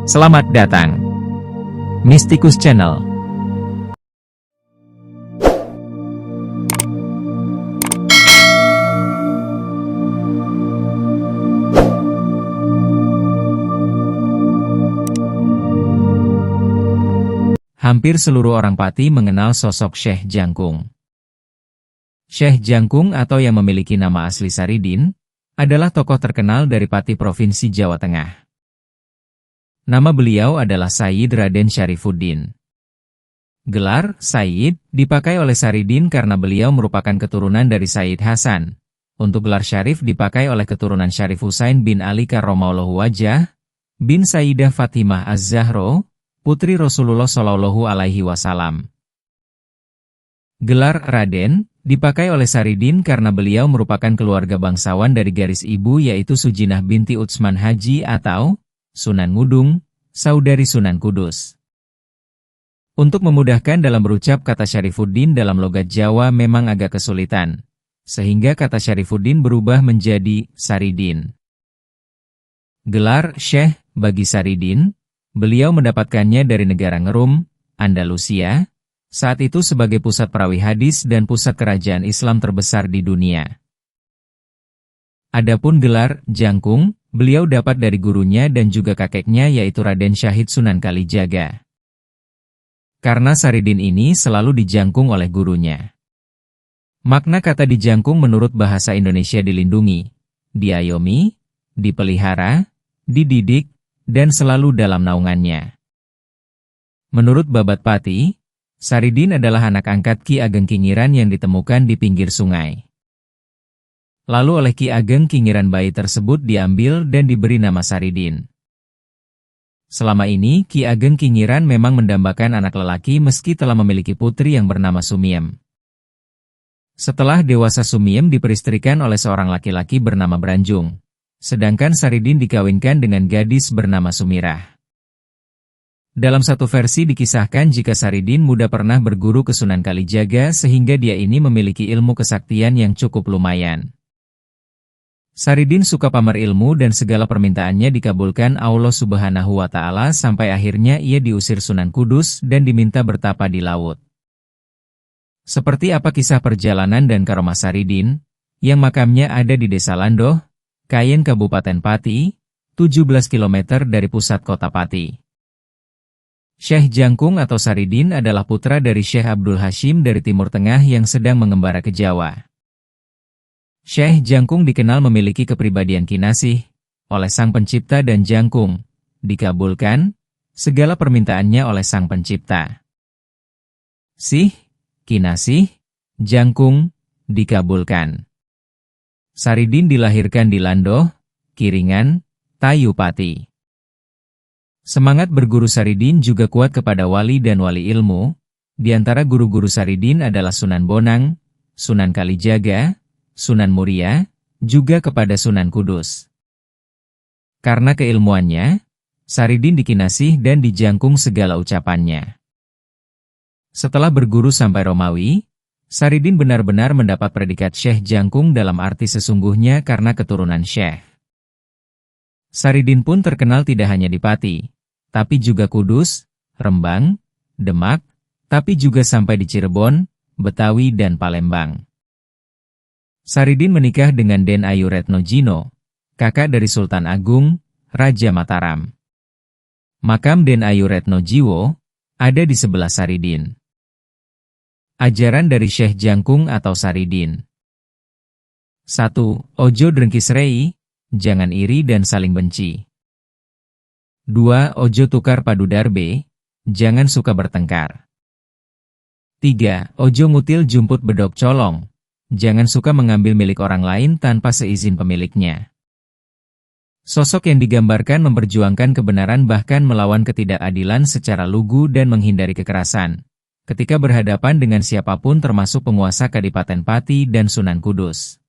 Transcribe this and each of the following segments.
Selamat datang, Mystikus Channel. Hampir seluruh orang Pati mengenal sosok Syekh Jangkung. Syekh Jangkung atau yang memiliki nama asli Saridin, adalah tokoh terkenal dari Pati Provinsi Jawa Tengah. Nama beliau adalah Sayyid Raden Syarifuddin. Gelar Sayyid dipakai oleh Saridin karena beliau merupakan keturunan dari Sayyid Hasan. Untuk gelar Syarif dipakai oleh keturunan Syarif Husain bin Ali karramallahu wajhah bin Sayyidah Fatimah Az-Zahra, putri Rasulullah Shallallahu Alaihi Wasallam. Gelar Raden dipakai oleh Saridin karena beliau merupakan keluarga bangsawan dari garis ibu yaitu Sujinah binti Utsman Haji atau Sunan Ngudung, saudari Sunan Kudus. Untuk memudahkan dalam berucap kata Syarifuddin dalam logat Jawa memang agak kesulitan, sehingga kata Syarifuddin berubah menjadi Saridin. Gelar Syekh bagi Saridin, beliau mendapatkannya dari negara Ngerum, Andalusia, saat itu sebagai pusat perawi hadis dan pusat kerajaan Islam terbesar di dunia. Adapun gelar Jangkung, beliau dapat dari gurunya dan juga kakeknya yaitu Raden Syahid Sunan Kalijaga. Karena Saridin ini selalu dijangkung oleh gurunya. Makna kata dijangkung menurut bahasa Indonesia dilindungi, diayomi, dipelihara, dididik, dan selalu dalam naungannya. Menurut Babat Pati, Saridin adalah anak angkat Ki Ageng Kingiran yang ditemukan di pinggir sungai. Lalu oleh Ki Ageng Kingiran bayi tersebut diambil dan diberi nama Saridin. Selama ini Ki Ageng Kingiran memang mendambakan anak lelaki meski telah memiliki putri yang bernama Sumiem. Setelah dewasa Sumiem diperistrikan oleh seorang laki-laki bernama Branjung, sedangkan Saridin dikawinkan dengan gadis bernama Sumirah. Dalam satu versi dikisahkan jika Saridin muda pernah berguru ke Sunan Kalijaga sehingga dia ini memiliki ilmu kesaktian yang cukup lumayan. Saridin suka pamer ilmu dan segala permintaannya dikabulkan Allah Subhanahu wa Ta'ala sampai akhirnya ia diusir Sunan Kudus dan diminta bertapa di laut. Seperti apa kisah perjalanan dan karomah Saridin, yang makamnya ada di Desa Landoh, Kayen Kabupaten Pati, 17 km dari pusat kota Pati. Syekh Jangkung atau Saridin adalah putra dari Syekh Abdul Hashim dari Timur Tengah yang sedang mengembara ke Jawa. Syekh Jangkung dikenal memiliki kepribadian kinasih, oleh Sang Pencipta dan Jangkung dikabulkan segala permintaannya oleh Sang Pencipta. Kinasih, Jangkung, dikabulkan. Saridin dilahirkan di Landoh, Kiringan, Tayu Pati. Semangat berguru Saridin juga kuat kepada wali dan wali ilmu. Di antara guru-guru Saridin adalah Sunan Bonang, Sunan Kalijaga, Sunan Muria, juga kepada Sunan Kudus. Karena keilmuannya, Saridin dikinasih dan dijangkung segala ucapannya. Setelah berguru sampai Romawi, Saridin benar-benar mendapat predikat Syekh Jangkung dalam arti sesungguhnya karena keturunan Syekh. Saridin pun terkenal tidak hanya di Pati, tapi juga Kudus, Rembang, Demak, tapi juga sampai di Cirebon, Betawi dan Palembang. Saridin menikah dengan Den Ayu Retno Jino, kakak dari Sultan Agung, Raja Mataram. Makam Den Ayu Retno Jiwo ada di sebelah Saridin. Ajaran dari Syekh Jangkung atau Saridin. 1. Ojo drengkis rei, jangan iri dan saling benci. 2. Ojo tukar padu darbe, jangan suka bertengkar. 3. Ojo ngutil jumput bedok colong, jangan suka mengambil milik orang lain tanpa seizin pemiliknya. Sosok yang digambarkan memperjuangkan kebenaran bahkan melawan ketidakadilan secara lugu dan menghindari kekerasan, ketika berhadapan dengan siapapun termasuk penguasa Kadipaten Pati dan Sunan Kudus.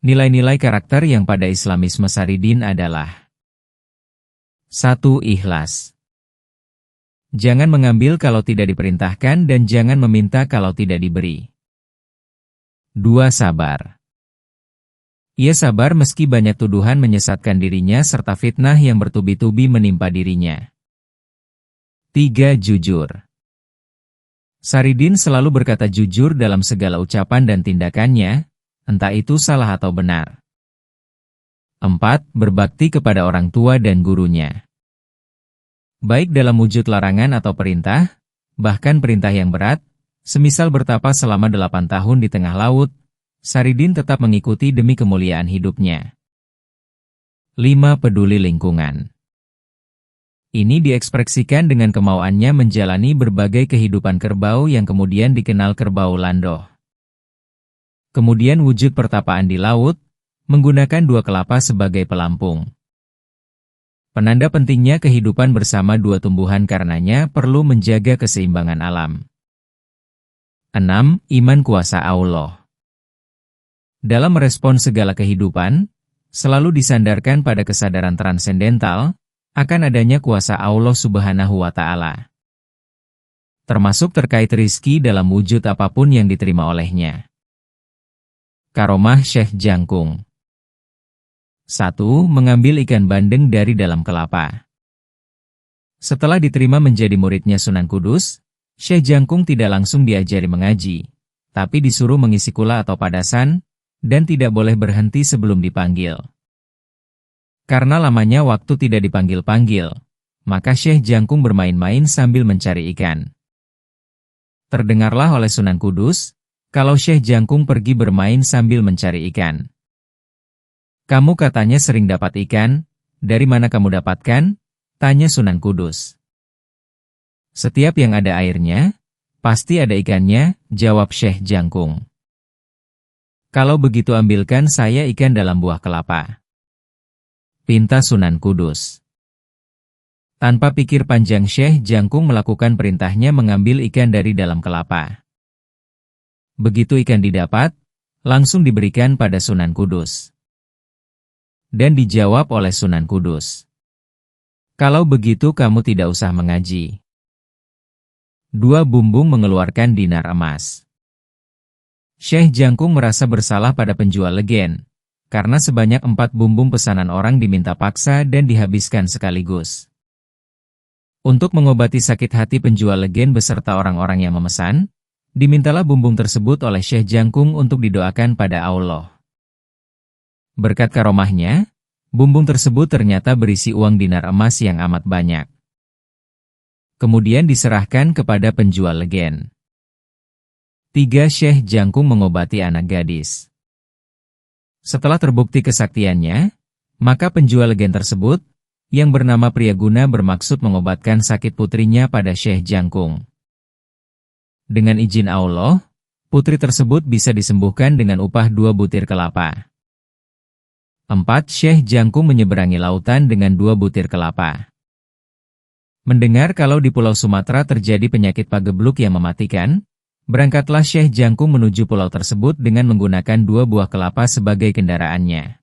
Nilai-nilai karakter yang pada Islamisme Saridin adalah 1. Ikhlas. Jangan mengambil kalau tidak diperintahkan dan jangan meminta kalau tidak diberi. 2. Sabar. Ia sabar meski banyak tuduhan menyesatkan dirinya serta fitnah yang bertubi-tubi menimpa dirinya. 3. Jujur. Saridin selalu berkata jujur dalam segala ucapan dan tindakannya, entah itu salah atau benar. 4. Berbakti kepada orang tua dan gurunya. Baik dalam wujud larangan atau perintah, bahkan perintah yang berat, semisal bertapa selama 8 tahun di tengah laut, Saridin tetap mengikuti demi kemuliaan hidupnya. 5. Peduli lingkungan. Ini diekspresikan dengan kemauannya menjalani berbagai kehidupan kerbau yang kemudian dikenal kerbau Landoh. Kemudian wujud pertapaan di laut, menggunakan 2 kelapa sebagai pelampung. Penanda pentingnya kehidupan bersama 2 tumbuhan karenanya perlu menjaga keseimbangan alam. 6. Iman kuasa Allah. Dalam merespon segala kehidupan, selalu disandarkan pada kesadaran transendental, akan adanya kuasa Allah Subhanahu wa Ta'ala. Termasuk terkait rizki dalam wujud apapun yang diterima olehnya. Karomah Syekh Jangkung. 1. Mengambil ikan bandeng dari dalam kelapa. Setelah diterima menjadi muridnya Sunan Kudus, Syekh Jangkung tidak langsung diajari mengaji, tapi disuruh mengisi kula atau padasan, dan tidak boleh berhenti sebelum dipanggil. Karena lamanya waktu tidak dipanggil-panggil, maka Syekh Jangkung bermain-main sambil mencari ikan. Terdengarlah oleh Sunan Kudus, kalau Syekh Jangkung pergi bermain sambil mencari ikan. Kamu katanya sering dapat ikan, dari mana kamu dapatkan? Tanya Sunan Kudus. Setiap yang ada airnya, pasti ada ikannya, jawab Syekh Jangkung. Kalau begitu ambilkan saya ikan dalam buah kelapa. Pinta Sunan Kudus. Tanpa pikir panjang Syekh Jangkung melakukan perintahnya mengambil ikan dari dalam kelapa. Begitu ikan didapat, langsung diberikan pada Sunan Kudus. Dan dijawab oleh Sunan Kudus. Kalau begitu kamu tidak usah mengaji. 2. Bumbung mengeluarkan dinar emas. Syekh Jangkung merasa bersalah pada penjual legen, karena sebanyak 4 bumbung pesanan orang diminta paksa dan dihabiskan sekaligus. Untuk mengobati sakit hati penjual legen beserta orang-orang yang memesan, dimintalah bumbung tersebut oleh Syekh Jangkung untuk didoakan pada Allah. Berkat karomahnya, bumbung tersebut ternyata berisi uang dinar emas yang amat banyak. Kemudian diserahkan kepada penjual legen. 3. Syekh Jangkung mengobati anak gadis. Setelah terbukti kesaktiannya, maka penjual legen tersebut, yang bernama Priyaguna bermaksud mengobatkan sakit putrinya pada Syekh Jangkung. Dengan izin Allah, putri tersebut bisa disembuhkan dengan upah 2 butir kelapa. 4. Syekh Jangkung menyeberangi lautan dengan 2 butir kelapa. Mendengar kalau di Pulau Sumatera terjadi penyakit pagebluk yang mematikan, berangkatlah Syekh Jangkung menuju pulau tersebut dengan menggunakan 2 buah kelapa sebagai kendaraannya.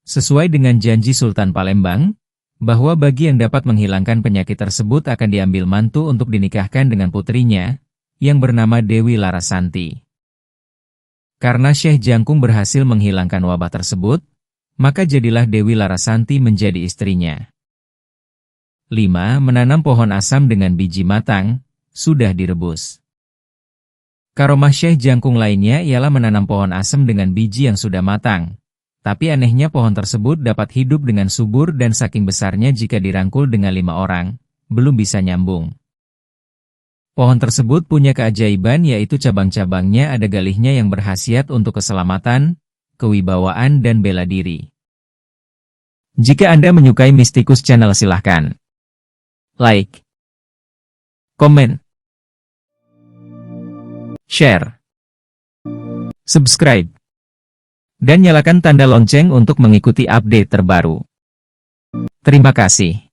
Sesuai dengan janji Sultan Palembang, bahwa bagi yang dapat menghilangkan penyakit tersebut akan diambil mantu untuk dinikahkan dengan putrinya, yang bernama Dewi Larasanti. Karena Syekh Jangkung berhasil menghilangkan wabah tersebut, maka jadilah Dewi Larasanti menjadi istrinya. 5. Menanam pohon asam dengan biji matang, sudah direbus. Karomah Syekh Jangkung lainnya ialah menanam pohon asem dengan biji yang sudah matang. Tapi anehnya pohon tersebut dapat hidup dengan subur dan saking besarnya jika dirangkul dengan 5 orang, belum bisa nyambung. Pohon tersebut punya keajaiban yaitu cabang-cabangnya ada galihnya yang berkhasiat untuk keselamatan, kewibawaan dan bela diri. Jika Anda menyukai Mistikus Channel silahkan like, komen, share, subscribe, dan nyalakan tanda lonceng untuk mengikuti update terbaru. Terima kasih.